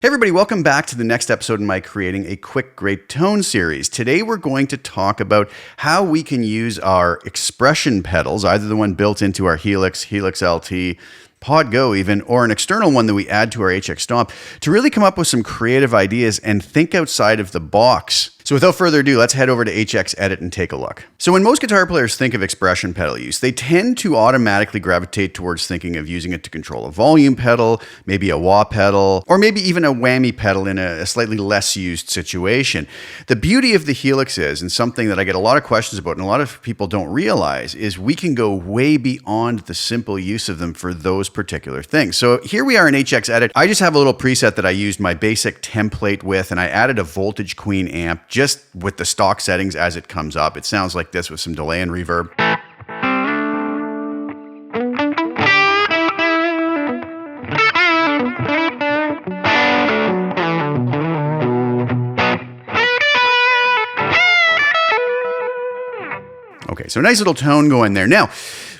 Hey everybody, welcome back to the next episode in my Creating a Quick Great Tone series. Today we're going to talk about how we can use our expression pedals, either the one built into our Helix, Helix LT, Pod Go even, or an external one that we add to our HX Stomp, to really come up with some creative ideas and think outside of the box. So without further ado, let's head over to HX Edit and take a look. So when most guitar players think of expression pedal use, they tend to automatically gravitate towards thinking of using it to control a volume pedal, maybe a wah pedal, or maybe even a whammy pedal in a slightly less used situation. The beauty of the Helix is, and something that I get a lot of questions about and a lot of people don't realize, is we can go way beyond the simple use of them for those particular things. So here we are in HX Edit. I just have a little preset that I used my basic template with, and I added a Voltage Queen amp just with the stock settings as it comes up. It sounds like this with some delay and reverb. Okay, so nice little tone going there. Now,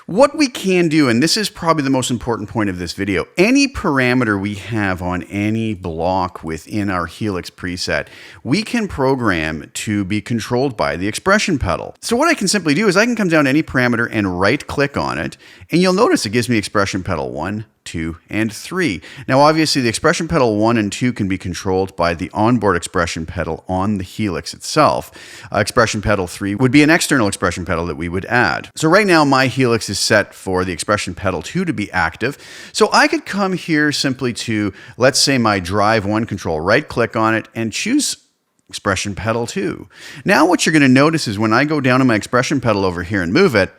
what we can do, and this is probably the most important point of this video, any parameter we have on any block within our Helix preset, we can program to be controlled by the expression pedal. So what I can simply do is I can come down to any parameter and right click on it, and you'll notice it gives me expression pedal 1, 2, and 3. Now obviously the expression pedal 1 and 2 can be controlled by the onboard expression pedal on the Helix itself. Expression pedal 3 would be an external expression pedal that we would add. So right now my Helix is set for the expression pedal 2 to be active. So I could come here simply to, let's say, my drive 1 control, right click on it and choose expression pedal 2. Now what you're going to notice is when I go down to my expression pedal over here and move it,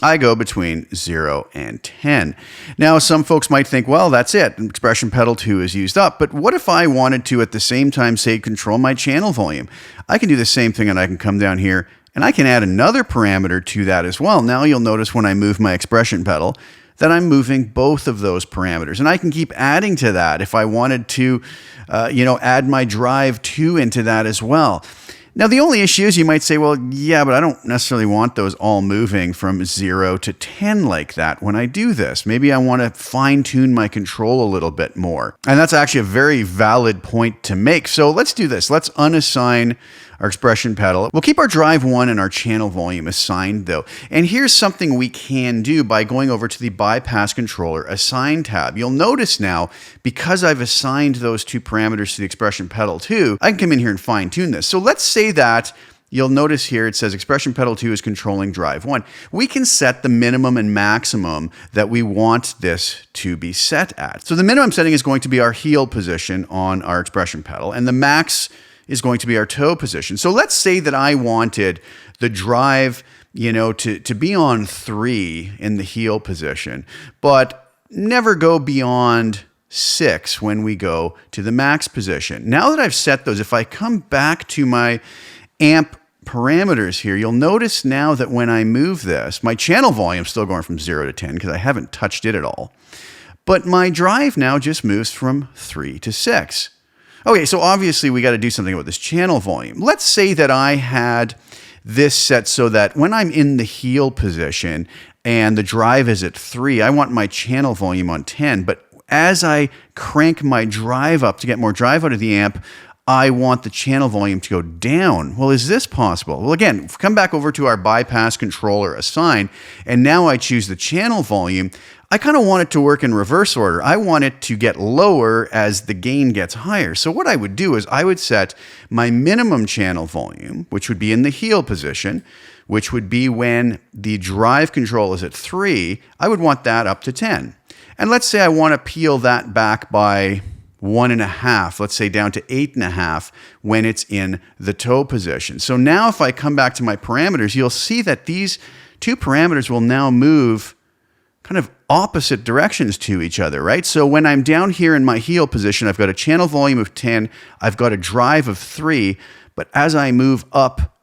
I go between 0 and 10. Now, some folks might think, well, that's it. Expression pedal 2 is used up. But what if I wanted to, at the same time, say, control my channel volume? I can do the same thing, and I can come down here, and I can add another parameter to that as well. Now, you'll notice when I move my expression pedal that I'm moving both of those parameters. And I can keep adding to that if I wanted to, add my drive 2 into that as well. Now, the only issue is you might say, well, yeah, but I don't necessarily want those all moving from 0 to 10 like that when I do this. Maybe I want to fine-tune my control a little bit more. And that's actually a very valid point to make. So let's do this. Let's unassign our expression pedal. We'll keep our drive 1 and our channel volume assigned though. And here's something we can do by going over to the bypass controller assign tab. You'll notice now, because I've assigned those two parameters to the expression pedal 2, I can come in here and fine tune this. So let's say that you'll notice here it says expression pedal 2 is controlling drive 1. We can set the minimum and maximum that we want this to be set at. So the minimum setting is going to be our heel position on our expression pedal, and the max is going to be our toe position. So let's say that I wanted the drive, to be on 3 in the heel position, but never go beyond 6 when we go to the max position. Now that I've set those, if I come back to my amp parameters here, you'll notice now that when I move this, my channel volume is still going from 0 to 10 because I haven't touched it at all. But my drive now just moves from 3 to 6. Okay, so obviously we got to do something about this channel volume. Let's say that I had this set so that when I'm in the heel position and the drive is at 3, I want my channel volume on 10. But as I crank my drive up to get more drive out of the amp, I want the channel volume to go down. Well, is this possible? Well, again, come back over to our bypass controller assign, and now I choose the channel volume. I kind of want it to work in reverse order. I want it to get lower as the gain gets higher. So what I would do is I would set my minimum channel volume, which would be in the heel position, which would be when the drive control is at 3. I would want that up to 10. And let's say I want to peel that back by 1.5, let's say down to 8.5 when it's in the toe position. So now if I come back to my parameters, you'll see that these two parameters will now move kind of opposite directions to each other, right? So when I'm down here in my heel position, I've got a channel volume of 10, I've got a drive of 3, but as I move up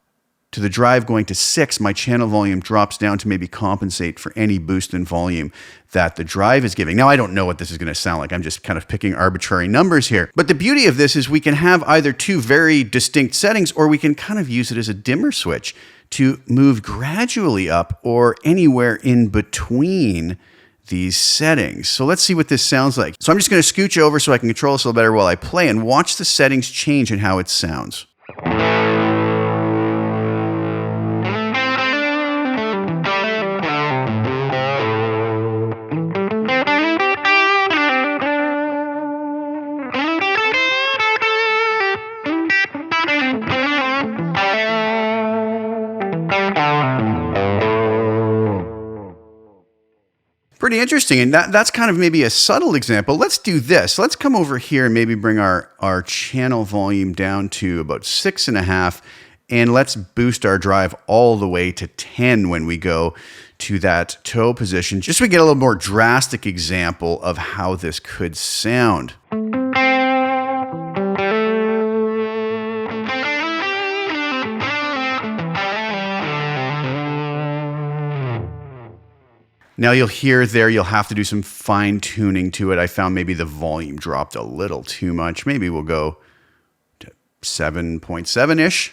to the drive going to 6, my channel volume drops down to maybe compensate for any boost in volume that the drive is giving. Now, I don't know what this is going to sound like. I'm just kind of picking arbitrary numbers here. But the beauty of this is we can have either two very distinct settings, or we can kind of use it as a dimmer switch to move gradually up or anywhere in between these settings. So let's see what this sounds like. So I'm just going to scooch over so I can control this a little better while I play and watch the settings change and how it sounds. Pretty interesting, and that's kind of maybe a subtle example. Let's do this. Let's come over here and maybe bring our channel volume down to about 6.5, and let's boost our drive all the way to 10 when we go to that toe position, just so we get a little more drastic example of how this could sound. Now you'll hear there, you'll have to do some fine tuning to it. I found maybe the volume dropped a little too much. Maybe we'll go to 7.7-ish.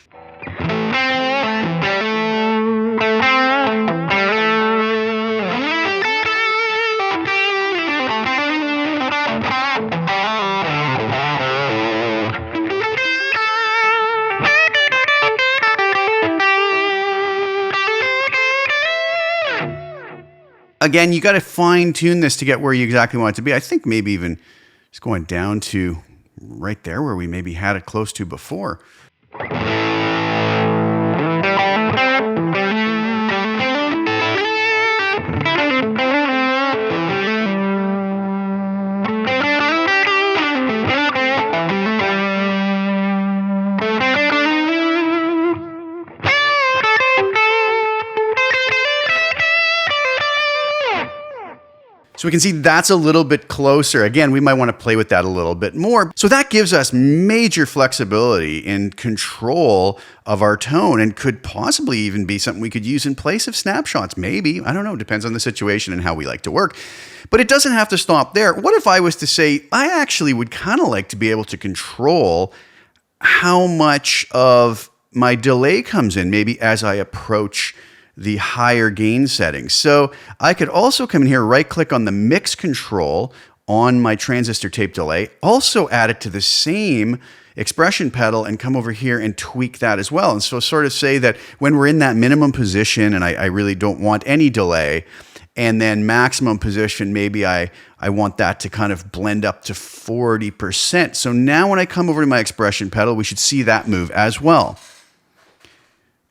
Again, you got to fine tune this to get where you exactly want it to be. I think maybe even just going down to right there where we maybe had it close to before. So we can see that's a little bit closer. Again, we might want to play with that a little bit more. So that gives us major flexibility and control of our tone, and could possibly even be something we could use in place of snapshots. Maybe, I don't know, depends on the situation and how we like to work. But it doesn't have to stop there. What if I was to say, I actually would kind of like to be able to control how much of my delay comes in, maybe as I approach the higher gain settings. So I could also come in here, right click on the mix control on my transistor tape delay, also add it to the same expression pedal and come over here and tweak that as well. And so sort of say that when we're in that minimum position and I really don't want any delay, and then maximum position, maybe I want that to kind of blend up to 40%. So now when I come over to my expression pedal, we should see that move as well.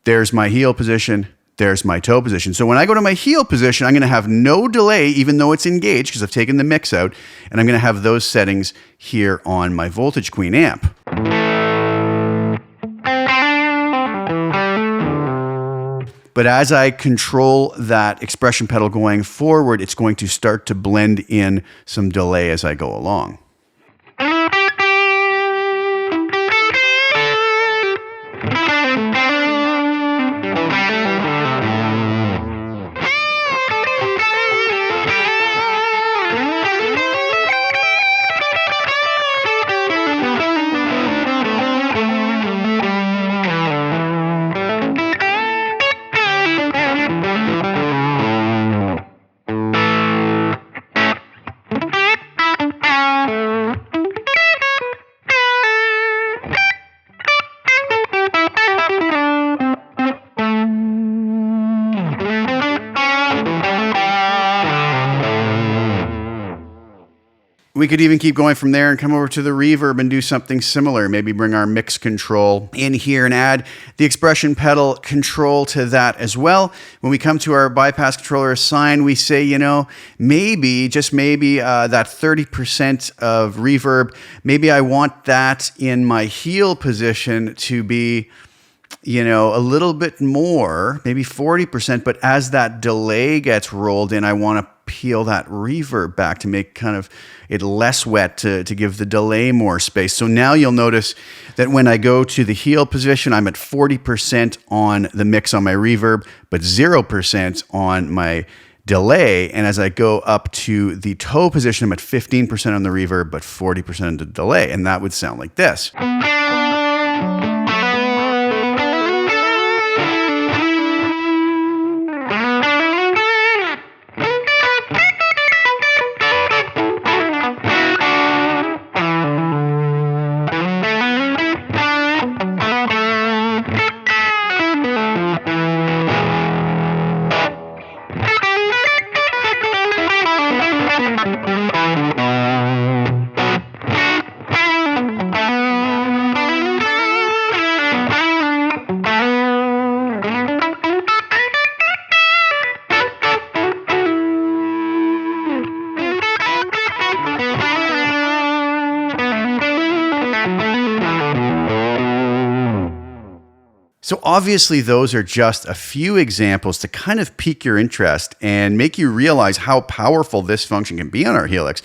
There's my heel position. There's my toe position. So when I go to my heel position, I'm going to have no delay, even though it's engaged, because I've taken the mix out, and I'm going to have those settings here on my Voltage Queen amp. But as I control that expression pedal going forward, it's going to start to blend in some delay as I go along. We could even keep going from there and come over to the reverb and do something similar. Maybe bring our mix control in here and add the expression pedal control to that as well. When we come to our bypass controller assign, we say, you know, maybe, just maybe that 30% of reverb, maybe I want that in my heel position to be, you know, a little bit more, maybe 40%, but as that delay gets rolled in, I want to peel that reverb back to make kind of it less wet to give the delay more space. So now you'll notice that when I go to the heel position, I'm at 40% on the mix on my reverb, but 0% on my delay. And as I go up to the toe position, I'm at 15% on the reverb, but 40% on the delay. And that would sound like this. So obviously those are just a few examples to kind of pique your interest and make you realize how powerful this function can be on our Helix.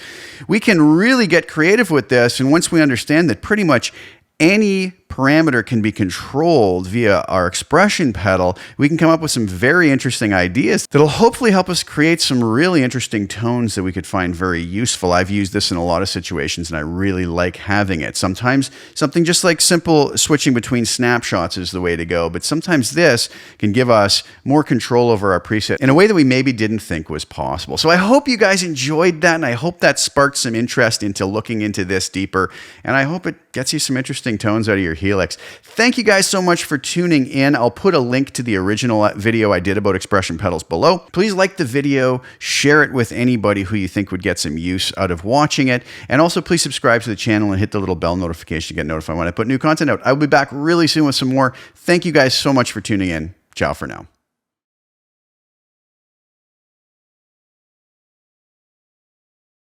We can really get creative with this, and once we understand that pretty much any parameter can be controlled via our expression pedal, we can come up with some very interesting ideas that'll hopefully help us create some really interesting tones that we could find very useful. I've used this in a lot of situations and I really like having it. Sometimes something just like simple switching between snapshots is the way to go, but sometimes this can give us more control over our preset in a way that we maybe didn't think was possible. So I hope you guys enjoyed that, and I hope that sparked some interest into looking into this deeper, and I hope it gets you some interesting tones out of your Helix. Thank you guys so much for tuning in. I'll put a link to the original video I did about expression pedals below. Please like the video, share it with anybody who you think would get some use out of watching it, and also please subscribe to the channel and hit the little bell notification to get notified when I put new content out. I'll be back really soon with some more. Thank you guys so much for tuning in. Ciao for now.